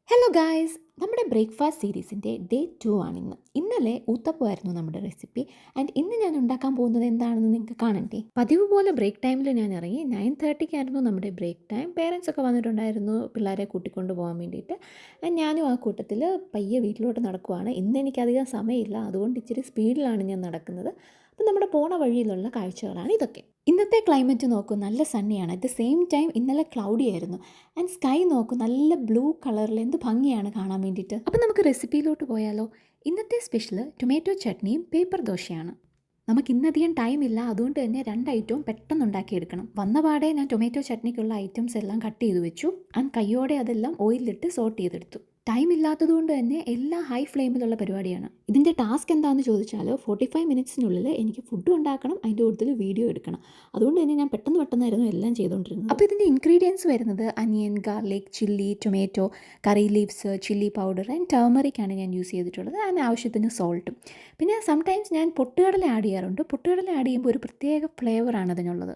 Hello guys, നമ്മുടെ breakfast സീരീസിൻ്റെ day 2 ആണിന്ന്. ഇന്നലെ ഊത്തപ്പമായിരുന്നു നമ്മുടെ റെസിപ്പി. ആൻഡ് ഇന്ന് ഞാൻ ഉണ്ടാക്കാൻ പോകുന്നത് എന്താണെന്ന് നിങ്ങൾക്ക് കാണണ്ടേ? പതിവ് പോലെ ബ്രേക്ക് ടൈമിൽ ഞാൻ ഇറങ്ങി. 9:30 നമ്മുടെ ബ്രേക്ക് ടൈം. പേരൻസ് ഒക്കെ വന്നിട്ടുണ്ടായിരുന്നു പിള്ളേരെ കൂട്ടിക്കൊണ്ട് പോകാൻ വേണ്ടിയിട്ട്. ആൻഡ് ഞാനും ആ കൂട്ടത്തിൽ പയ്യെ വീട്ടിലോട്ട് നടക്കുവാണ്. ഇന്ന് എനിക്കധികം സമയമില്ല, അതുകൊണ്ട് ഇച്ചിരി സ്പീഡിലാണ് ഞാൻ നടക്കുന്നത്. അപ്പം നമ്മുടെ പോണ വഴിയിലുള്ള കാഴ്ചകളാണ് ഇതൊക്കെ. ഇന്നത്തെ ക്ലൈമറ്റ് നോക്കൂ, നല്ല സണ്ണിയാണ്. അറ്റ് ദ സെയിം ടൈം ഇന്നലെ ക്ലൗഡി ആയിരുന്നു. ആൻഡ് സ്കൈ നോക്കൂ, നല്ല ബ്ലൂ കളറിൽ എന്ത് ഭംഗിയാണ് കാണാൻ വേണ്ടിയിട്ട്. അപ്പം നമുക്ക് റെസിപ്പിയിലോട്ട് പോയാലോ? ഇന്നത്തെ സ്പെഷ്യൽ ടൊമാറ്റോ ചട്നിയും പേപ്പർ ദോശയാണ്. നമുക്ക് ഇന്നധികം ടൈമില്ല, അതുകൊണ്ട് തന്നെ 2 ഐറ്റവും പെട്ടെന്ന് ഉണ്ടാക്കിയെടുക്കണം. വന്ന പാടെ ഞാൻ ടൊമാറ്റോ ചട്നിക്കുള്ള ഐറ്റംസ് എല്ലാം കട്ട് ചെയ്ത് വെച്ചു. ആൻഡ് കയ്യോടെ അതെല്ലാം ഓയിലിട്ട് സോട്ട് ചെയ്തെടുത്തു. ടൈം ഇല്ലാത്തതുകൊണ്ട് തന്നെ എല്ലാം ഹൈ ഫ്ലെയിമിലുള്ള പരിപാടിയാണ്. ഇതിൻ്റെ ടാസ്ക് എന്താണെന്ന് ചോദിച്ചാൽ 45 മിനിറ്റ്സിനുള്ളിൽ എനിക്ക് ഫുഡ് ഉണ്ടാക്കണം, അതിൻ്റെ കൂടുതൽ വീഡിയോ എടുക്കണം. അതുകൊണ്ട് തന്നെ ഞാൻ പെട്ടെന്നായിരുന്നു എല്ലാം ചെയ്തുകൊണ്ടിരുന്നത്. അപ്പോൾ ഇതിൻ്റെ ഇൻഗ്രീഡിയൻസ് വരുന്നത് onion, garlic, chilli, tomato, curry leaves, chilli powder and ടർമറിക്കാണ് ഞാൻ യൂസ് ചെയ്തിട്ടുള്ളത്. അതിന് ആവശ്യത്തിന് സോൾട്ടും. പിന്നെ സംടൈംസ് ഞാൻ പൊട്ടുകടല ആഡ് ചെയ്യാറുണ്ട്. പൊട്ടുകടല ആഡ് ചെയ്യുമ്പോൾ ഒരു പ്രത്യേക ഫ്ലേവറാണ് അതിനുള്ളത്.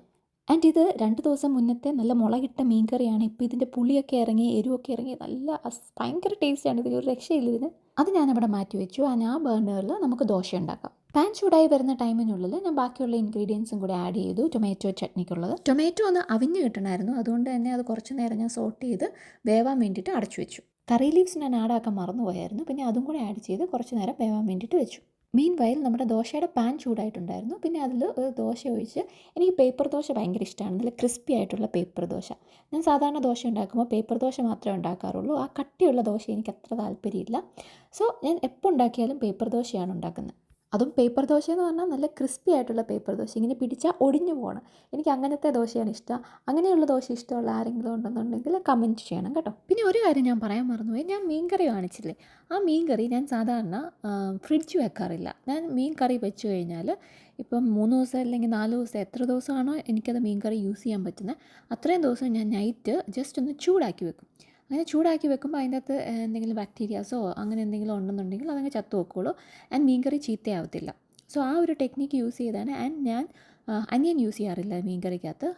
ആൻഡ് ഇത് 2 ദിവസം മുന്നത്തെ നല്ല മുളകിട്ട മീൻ കറിയാണ്. ഇപ്പോൾ ഇതിൻ്റെ പുളിയൊക്കെ ഇറങ്ങി, എരിവൊക്കെ ഇറങ്ങി, നല്ല ഭയങ്കര ടേസ്റ്റാണ്. ഇതിനൊരു രക്ഷയില്ല ഇതിന്. അത് ഞാനവിടെ മാറ്റി വെച്ചു. ആ ബർണറിൽ നമുക്ക് ദോശ ഉണ്ടാക്കാം. പാൻ ചൂടായി വരുന്ന ടൈമിനുള്ളിൽ ഞാൻ ബാക്കിയുള്ള ഇൻഗ്രീഡിയൻസും കൂടി ആഡ് ചെയ്തു. ടൊമാറ്റോ ചട്നിക്കുള്ളത് ടൊമാറ്റോ ഒന്ന് അവിഞ്ഞ് കിട്ടണമായിരുന്നു, അതുകൊണ്ട് തന്നെ അത് കുറച്ച് നേരം ഞാൻ സോട്ട് ചെയ്ത് വേവാൻ വേണ്ടിയിട്ട് അടച്ചു വെച്ചു. കറി ലീവ്സ് ഞാൻ ആഡാക്കാൻ മറന്നുപോയായിരുന്നു, പിന്നെ അതും കൂടി ആഡ് ചെയ്ത് കുറച്ച് നേരം വേവാൻ വേണ്ടിയിട്ട് വെച്ചു. മീൻ വയൽ നമ്മുടെ ദോശയുടെ പാൻ ചൂടായിട്ടുണ്ടായിരുന്നു. പിന്നെ അതിൽ ദോശ ഒഴിച്ച്, എനിക്ക് പേപ്പർ ദോശ ഭയങ്കര ഇഷ്ടമാണ്, നല്ല ക്രിസ്പി ആയിട്ടുള്ള പേപ്പർ ദോശ. ഞാൻ സാധാരണ ദോശ ഉണ്ടാക്കുമ്പോൾ പേപ്പർ ദോശ മാത്രമേ ഉണ്ടാക്കാറുള്ളൂ. ആ കട്ടിയുള്ള ദോശ എനിക്ക് അത്ര താല്പര്യമില്ല. സോ ഞാൻ എപ്പോൾ ഉണ്ടാക്കിയാലും പേപ്പർ ദോശയാണ് ഉണ്ടാക്കുന്നത്. അതും പേപ്പർ ദോശ എന്ന് പറഞ്ഞാൽ നല്ല ക്രിസ്പി ആയിട്ടുള്ള പേപ്പർ ദോശ, ഇങ്ങനെ പിടിച്ചാൽ ഒടിഞ്ഞു പോകണം. എനിക്ക് അങ്ങനത്തെ ദോശയാണ് ഇഷ്ടം. അങ്ങനെയുള്ള ദോശ ഇഷ്ടമുള്ള ആരെങ്കിലും ഉണ്ടെന്നുണ്ടെങ്കിൽ കമൻറ്റ് ചെയ്യണം കേട്ടോ. പിന്നെ ഒരു കാര്യം ഞാൻ പറയാൻ മറന്നുപോയി, ഞാൻ മീൻ കറി കാണിച്ചില്ലേ, ആ മീൻ കറി ഞാൻ സാധാരണ ഫ്രിഡ്ജ് വെക്കാറില്ല. ഞാൻ മീൻ കറി വെച്ച് കഴിഞ്ഞാൽ ഇപ്പം 3 ദിവസം അല്ലെങ്കിൽ 4 ദിവസം, എത്ര ദിവസമാണോ എനിക്കത് മീൻ കറി യൂസ് ചെയ്യാൻ പറ്റുന്നത്, അത്രയും ദിവസം ഞാൻ നൈറ്റ് ജസ്റ്റ് ഒന്ന് ചൂടാക്കി വെക്കും. അങ്ങനെ ചൂടാക്കി വെക്കുമ്പോൾ അതിൻ്റെ അകത്ത് എന്തെങ്കിലും ബാക്ടീരിയാസോ അങ്ങനെ എന്തെങ്കിലും ഉണ്ടെന്നുണ്ടെങ്കിൽ അതങ്ങ് ചത്തു വെക്കുള്ളൂ. And mean curry ചീത്തയാവത്തില്ല. സോ ആ ഒരു ടെക്നിക്ക് യൂസ് ചെയ്താണ്. ആൻഡ് ഞാൻ അനിയൻ യൂസ് ചെയ്യാറില്ല മീൻ കറിക്കകത്ത്.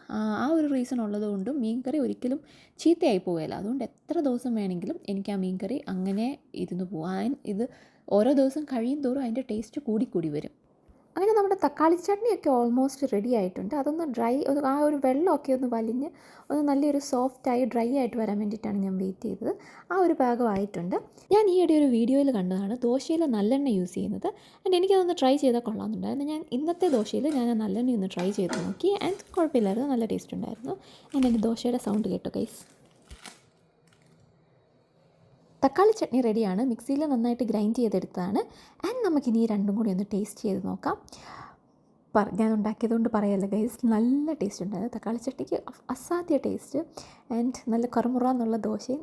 ആ ഒരു റീസൺ ഉള്ളത് കൊണ്ടും മീൻ കറി ഒരിക്കലും ചീത്തയായി പോവുകയില്ല. അതുകൊണ്ട് എത്ര ദിവസം വേണമെങ്കിലും എനിക്ക് ആ മീൻ കറി അങ്ങനെ ഇരുന്ന് പോകാൻ, ഇത് ഓരോ ദിവസം കഴിയും തോറും അതിൻ്റെ ടേസ്റ്റ് കൂടി വരും. അങ്ങനെ നമ്മുടെ തക്കാളി ചട്നിയൊക്കെ ഓൾമോസ്റ്റ് റെഡി ആയിട്ടുണ്ട്. അതൊന്ന് ആ ഒരു വെള്ളമൊക്കെ ഒന്ന് വലിഞ്ഞ് ഒന്ന് നല്ലൊരു സോഫ്റ്റായി ഡ്രൈ ആയിട്ട് വരാൻ വേണ്ടിയിട്ടാണ് ഞാൻ വെയിറ്റ് ചെയ്തത്. ആ ഒരു പാകമായിട്ടുണ്ട്. ഞാൻ ഈയിടെ ഒരു വീഡിയോയിൽ കണ്ടതാണ് ദോശയിൽ നല്ലെണ്ണ യൂസ് ചെയ്യുന്നത്. ആൻഡ് എനിക്കതൊന്ന് ട്രൈ ചെയ്താൽ കൊള്ളാമെന്നുണ്ടായിരുന്നു. ഞാൻ ഇന്നത്തെ ദോശയിൽ ഞാൻ ആ നല്ലെണ്ണ ഒന്ന് ട്രൈ ചെയ്ത് നോക്കി. ആൻഡ് കുഴപ്പമില്ലായിരുന്നു, നല്ല ടേസ്റ്റ് ഉണ്ടായിരുന്നു. ആൻഡ് എൻ്റെ ദോശയുടെ സൗണ്ട് കേട്ടോ ഗൈസ്. തക്കാളി ചട്നി റെഡിയാണ്. മിക്സിയിൽ നന്നായിട്ട് ഗ്രൈൻഡ് ചെയ്തെടുത്തതാണ്. ആൻഡ് നമുക്കിനി ഈ രണ്ടും കൂടി ഒന്ന് ടേസ്റ്റ് ചെയ്ത് നോക്കാം. ഞാൻ ഉണ്ടാക്കിയതുകൊണ്ട് പറയല്ല ഗൈസ്, നല്ല ടേസ്റ്റ് ഉണ്ടായിരുന്നു. തക്കാളി ചട്നിക്ക് അസാധ്യ ടേസ്റ്റ്. ആൻഡ് നല്ല കറുമുറ എന്നുള്ള ദോശയും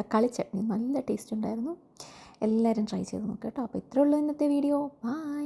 തക്കാളി ചട്നി നല്ല ടേസ്റ്റ് ഉണ്ടായിരുന്നു. എല്ലാവരും ട്രൈ ചെയ്ത് നോക്കാം കേട്ടോ. അപ്പോൾ ഇത്രയേ ഉള്ളൂ ഇന്നത്തെ വീഡിയോ. ബൈ.